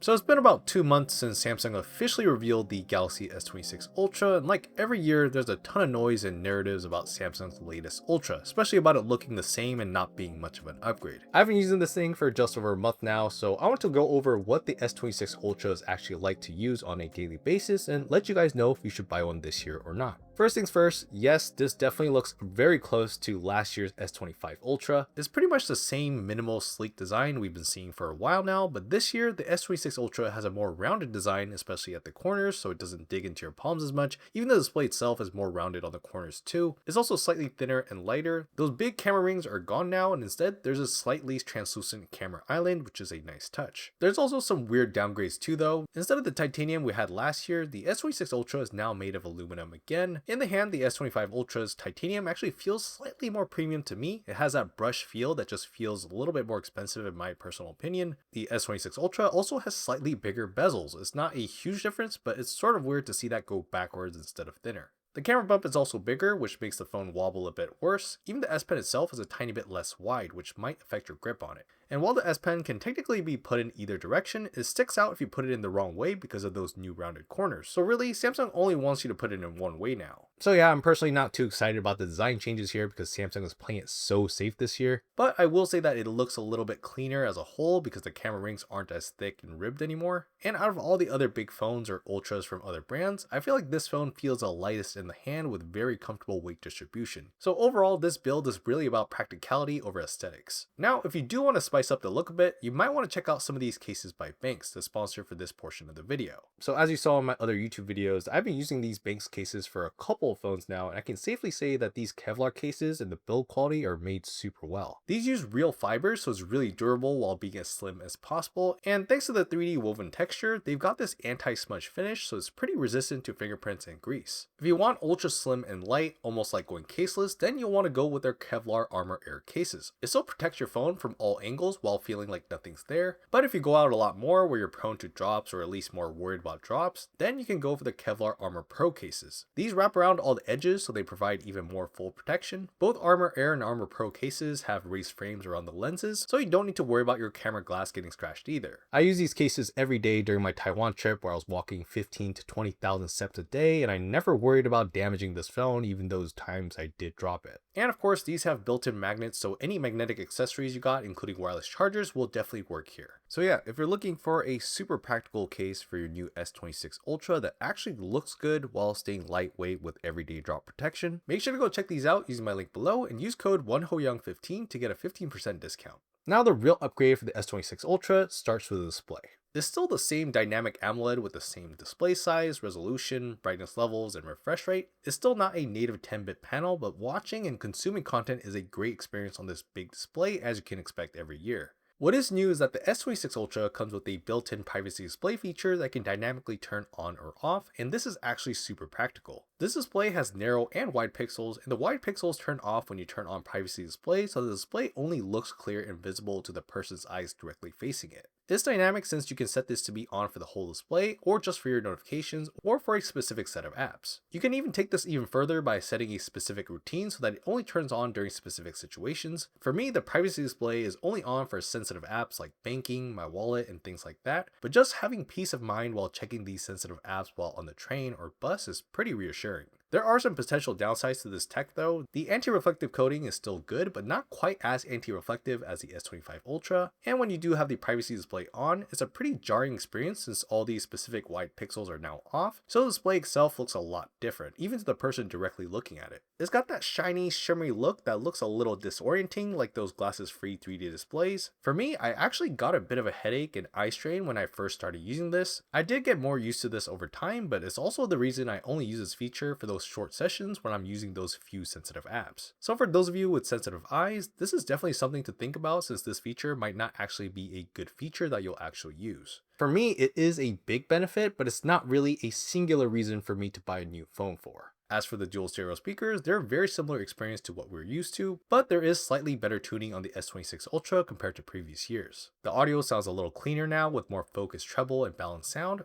So it's been about 2 months since Samsung officially revealed the Galaxy S26 Ultra, and like every year, there's a ton of noise and narratives about Samsung's latest Ultra, especially about it looking the same and not being much of an upgrade. I've been using this thing for just over a month now, so I want to go over what the S26 Ultra is actually like to use on a daily basis and let you guys know if you should buy one this year or not. First things first, yes, this definitely looks very close to last year's S25 Ultra. It's pretty much the same minimal sleek design we've been seeing for a while now, but this year the S26 Ultra has a more rounded design, especially at the corners, so it doesn't dig into your palms as much. Even the display itself is more rounded on the corners too. It's also slightly thinner and lighter. Those big camera rings are gone now, and instead there's a slightly translucent camera island, which is a nice touch. There's also some weird downgrades too though. Instead of the titanium we had last year, the S26 Ultra is now made of aluminum again. In the hand, the S25 Ultra's titanium actually feels slightly more premium to me. It has that brush feel that just feels a little bit more expensive in my personal opinion. The S26 Ultra also has slightly bigger bezels. It's not a huge difference, but it's sort of weird to see that go backwards instead of thinner. The camera bump is also bigger, which makes the phone wobble a bit worse. Even the S Pen itself is a tiny bit less wide, which might affect your grip on it. And while the S Pen can technically be put in either direction, it sticks out if you put it in the wrong way because of those new rounded corners. So really, Samsung only wants you to put it in one way now. So yeah, I'm personally not too excited about the design changes here because Samsung is playing it so safe this year. But I will say that it looks a little bit cleaner as a whole because the camera rings aren't as thick and ribbed anymore. And out of all the other big phones or Ultras from other brands, I feel like this phone feels the lightest in the hand with very comfortable weight distribution. So overall, this build is really about practicality over aesthetics. Now, if you do want to spice up the look a bit, you might want to check out some of these cases by Banks, the sponsor for this portion of the video. So as you saw in my other YouTube videos, I've been using these Banks cases for a couple of phones now, and I can safely say that these Kevlar cases and the build quality are made super well. These use real fibers, so it's really durable while being as slim as possible, and thanks to the 3D woven texture, they've got this anti-smudge finish, so it's pretty resistant to fingerprints and grease. If you want ultra slim and light, almost like going caseless, then you'll want to go with their Kevlar Armor Air cases. It still protects your phone from all angles while feeling like nothing's there, but if you go out a lot more where you're prone to drops or at least more worried about drops, then you can go for the Kevlar Armor Pro cases. These wrap around all the edges so they provide even more full protection. Both Armor Air and Armor Pro cases have raised frames around the lenses, so you don't need to worry about your camera glass getting scratched either. I use these cases every day during my Taiwan trip where I was walking 15 to 20,000 steps a day, and I never worried about damaging this phone even those times I did drop it. And of course, these have built-in magnets, so any magnetic accessories you got, including wireless chargers, will definitely work here. So yeah, if you're looking for a super practical case for your new S26 Ultra that actually looks good while staying lightweight with everyday drop protection, make sure to go check these out using my link below and use code 1HoYoung15 to get a 15% discount. Now the real upgrade for the S26 Ultra starts with the display. It's still the same dynamic AMOLED with the same display size, resolution, brightness levels, and refresh rate. It's still not a native 10-bit panel, but watching and consuming content is a great experience on this big display as you can expect every year. What is new is that the S26 Ultra comes with a built-in privacy display feature that can dynamically turn on or off, and this is actually super practical. This display has narrow and wide pixels, and the wide pixels turn off when you turn on privacy display, so the display only looks clear and visible to the person's eyes directly facing it. It's dynamic since you can set this to be on for the whole display, or just for your notifications, or for a specific set of apps. You can even take this even further by setting a specific routine so that it only turns on during specific situations. For me, the privacy display is only on for sensitive apps like banking, my wallet, and things like that, but just having peace of mind while checking these sensitive apps while on the train or bus is pretty reassuring. There are some potential downsides to this tech though. The anti-reflective coating is still good, but not quite as anti-reflective as the S25 Ultra, and when you do have the privacy display on, it's a pretty jarring experience since all these specific wide pixels are now off, so the display itself looks a lot different, even to the person directly looking at it. It's got that shiny, shimmery look that looks a little disorienting like those glasses-free 3D displays. For me, I actually got a bit of a headache and eye strain when I first started using this. I did get more used to this over time, but it's also the reason I only use this feature for those short sessions when I'm using those few sensitive apps. So for those of you with sensitive eyes, this is definitely something to think about since this feature might not actually be a good feature that you'll actually use. For me, it is a big benefit, but it's not really a singular reason for me to buy a new phone for. As for the dual stereo speakers, they're a very similar experience to what we're used to, but there is slightly better tuning on the S26 Ultra compared to previous years. The audio sounds a little cleaner now with more focused treble and balanced sound.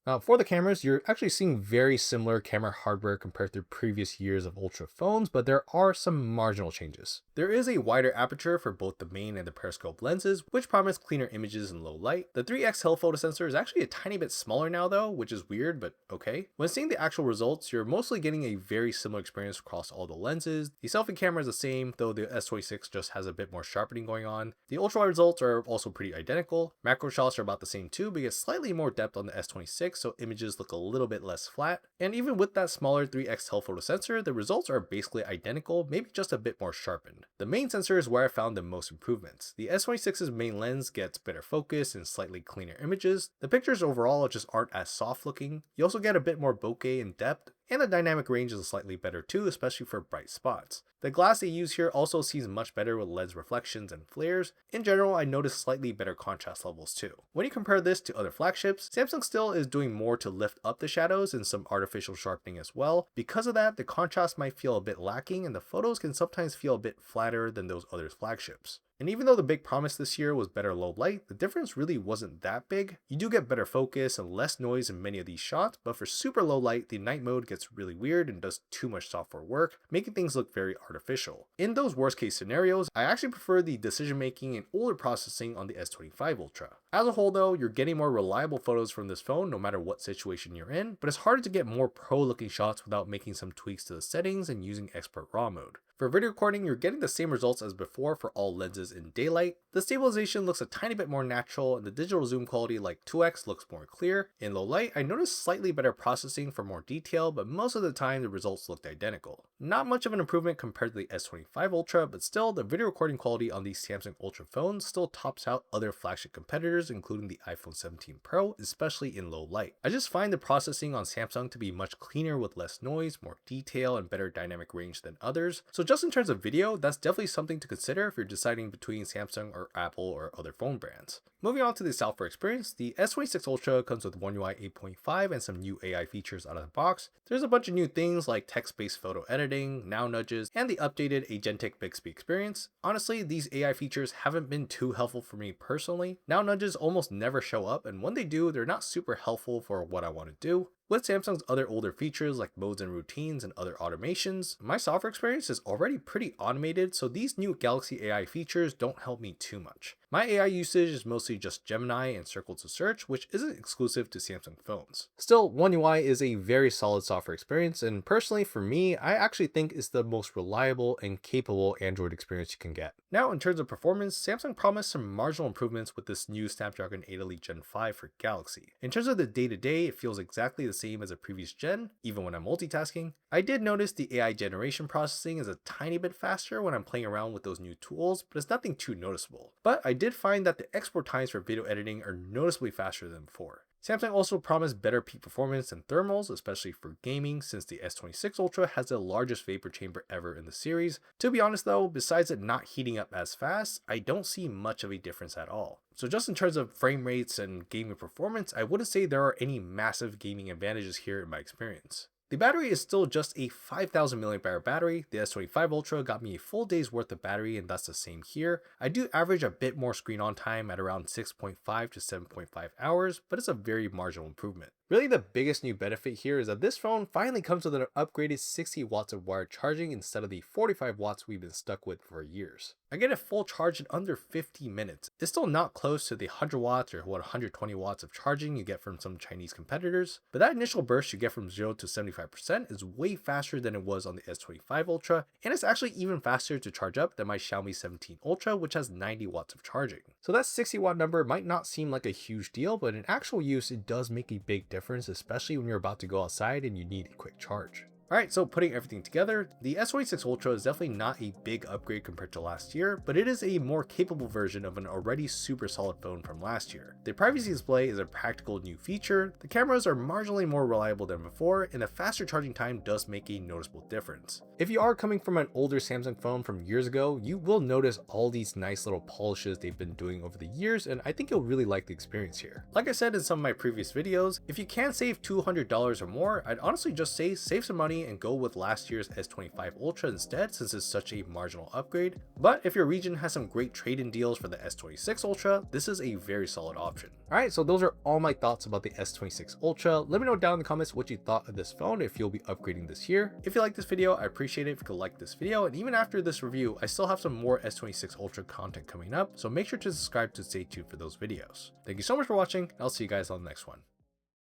Now, for the cameras, you're actually seeing very similar camera hardware compared to previous years of Ultra phones, but there are some marginal changes. There is a wider aperture for both the main and the periscope lenses, which promise cleaner images in low light. The 3x telephoto sensor is actually a tiny bit smaller now though, which is weird, but okay. When seeing the actual results, you're mostly getting a very similar experience across all the lenses. The selfie camera is the same, though the S26 just has a bit more sharpening going on. The ultra wide results are also pretty identical. Macro shots are about the same too, but you get slightly more depth on the S26, so images look a little bit less flat. And even with that smaller 3x telephoto sensor, the results are basically identical, maybe just a bit more sharpened. The main sensor is where I found the most improvements. The S26's main lens gets better focus and slightly cleaner images. The pictures overall just aren't as soft looking. You also get a bit more bokeh and depth, and the dynamic range is slightly better too, especially for bright spots. The glass they use here also seems much better with lens reflections and flares. In general, I noticed slightly better contrast levels too. When you compare this to other flagships, Samsung still is doing more to lift up the shadows and some artificial sharpening as well. Because of that, the contrast might feel a bit lacking and the photos can sometimes feel a bit flatter than those other flagships. And even though the big promise this year was better low light, the difference really wasn't that big. You do get better focus and less noise in many of these shots, but for super low light, the night mode gets really weird and does too much software work, making things look very artificial. In those worst case scenarios, I actually prefer the decision making and older processing on the S25 Ultra. As a whole though, you're getting more reliable photos from this phone no matter what situation you're in, but it's harder to get more pro looking shots without making some tweaks to the settings and using expert RAW mode. For video recording, you're getting the same results as before for all lenses in daylight. The stabilization looks a tiny bit more natural and the digital zoom quality like 2x looks more clear. In low light, I noticed slightly better processing for more detail, but most of the time the results looked identical. Not much of an improvement compared to the S25 Ultra, but still the video recording quality on these Samsung Ultra phones still tops out other flagship competitors including the iPhone 17 Pro, especially in low light. I just find the processing on Samsung to be much cleaner with less noise, more detail, and better dynamic range than others. So just in terms of video, that's definitely something to consider if you're deciding between Samsung or Apple or other phone brands. Moving on to the software experience, the S26 Ultra comes with One UI 8.5 and some new AI features out of the box. There's a bunch of new things like text-based photo editing, now nudges, and the updated agentic Bixby experience. Honestly, these AI features haven't been too helpful for me personally. Now nudges almost never show up, and when they do, they're not super helpful for what I want to do. With Samsung's other older features like modes and routines and other automations, my software experience is already pretty automated, so these new Galaxy AI features don't help me too much. My AI usage is mostly just Gemini and Circle to Search, which isn't exclusive to Samsung phones. Still, One UI is a very solid software experience, and personally for me, I actually think it's the most reliable and capable Android experience you can get. Now, in terms of performance, Samsung promised some marginal improvements with this new Snapdragon 8 Elite Gen 5 for Galaxy. In terms of the day-to-day, it feels exactly the same as a previous gen, even when I'm multitasking. I did notice the AI generation processing is a tiny bit faster when I'm playing around with those new tools, but it's nothing too noticeable. But I did find that the export times for video editing are noticeably faster than before. Samsung also promised better peak performance and thermals, especially for gaming, since the S26 Ultra has the largest vapor chamber ever in the series. To be honest though, besides it not heating up as fast, I don't see much of a difference at all. So just in terms of frame rates and gaming performance, I wouldn't say there are any massive gaming advantages here in my experience. The battery is still just a 5000 mAh battery. The S25 Ultra got me a full day's worth of battery and that's the same here. I do average a bit more screen on time at around 6.5 to 7.5 hours, but it's a very marginal improvement. Really the biggest new benefit here is that this phone finally comes with an upgraded 60 watts of wired charging instead of the 45 watts we've been stuck with for years. I get a full charge in under 50 minutes. It's still not close to the 100 watts or 120 watts of charging you get from some Chinese competitors, but that initial burst you get from 0 to 75% is way faster than it was on the S25 Ultra, and it's actually even faster to charge up than my Xiaomi 17 Ultra, which has 90 watts of charging. So that 60 watt number might not seem like a huge deal, but in actual use it does make a big difference, especially when you're about to go outside and you need a quick charge. Alright, so putting everything together, the S26 Ultra is definitely not a big upgrade compared to last year, but it is a more capable version of an already super solid phone from last year. The privacy display is a practical new feature, the cameras are marginally more reliable than before, and the faster charging time does make a noticeable difference. If you are coming from an older Samsung phone from years ago, you will notice all these nice little polishes they've been doing over the years, and I think you'll really like the experience here. Like I said in some of my previous videos, if you can save $200 or more, I'd honestly just say save some money money and go with last year's S25 Ultra instead, since it's such a marginal upgrade. But if your region has some great trade-in deals for the S26 Ultra, this is a very solid option. Alright, so those are all my thoughts about the S26 Ultra. Let me know down in the comments what you thought of this phone, if you'll be upgrading this year. If you like this video, I appreciate it if you could like this video, and even after this review, I still have some more S26 Ultra content coming up, so make sure to subscribe to stay tuned for those videos. Thank you so much for watching, and I'll see you guys on the next one.